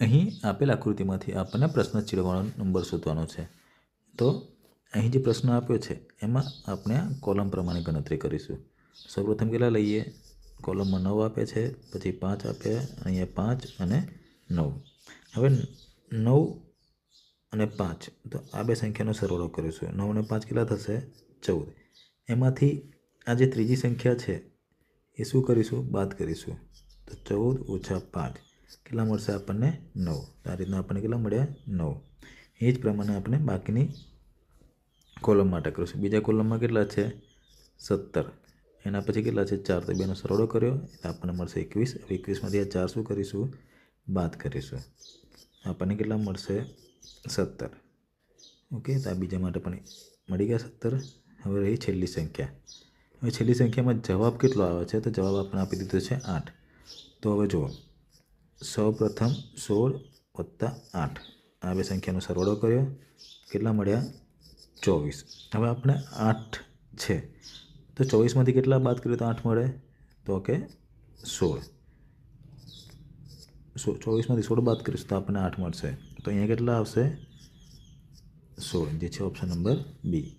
અહીં આપેલ આકૃતિમાંથી આપણને પ્રશ્ન ચીડવાનો નંબર શોધવાનો છે। તો અહીં જે પ્રશ્ન આપ્યો છે એમાં આપણે આ કોલમ પ્રમાણે ગણતરી કરીશું। સૌપ્રથમ કેટલા લઈએ? કોલમમાં 9 આપે છે, પછી 5 આપે, અહીંયા 5 અને 9। હવે 9 અને 5 તો આ બે સંખ્યાનો સરવાળો કરીશું। 9 અને 5 કેટલા થશે? 14। એમાંથી આ જે ત્રીજી સંખ્યા છે એ શું કરીશું? બાદ કરીશું। તો 14 - 5 કેટલા મળશે આપણને? 9। આ રીતના આપણને કેટલા મળ્યા? 9। એ જ પ્રમાણે આપણે બાકીની કોલમ માટે કરીશું। બીજા કોલમમાં કેટલા છે? 17। એના પછી કેટલા છે? 4। તો બેનો સરવાળો કર્યો એટલે આપણને મળશે 21। 21માંથી આ 4 શું કરીશું? બાદ કરીશું। આપણને કેટલા મળશે? 17। ઓકે, તો આ બીજા માટે પણ મળી ગયા 17। હવે રહી છેલ્લી સંખ્યા। હવે છેલ્લી સંખ્યામાં જવાબ કેટલો આવે છે? તો જવાબ આપણે આપી દીધો છે 8। તો હવે જુઓ, સૌપ્રથમ 16 + 8 આ બે સંખ્યાનો સરવાળો કર્યો, કેટલા મળ્યા? 24। હવે આપણે 8 છે તો 24માંથી કેટલા બાદ કરીએ તો 8 મળે? તો કે 16। 24માંથી 16 બાદ કરીશું તો આપણને 8 મળશે। તો અહીંયા કેટલા આવશે? 16, જે છે ઓપ્શન નંબર બી।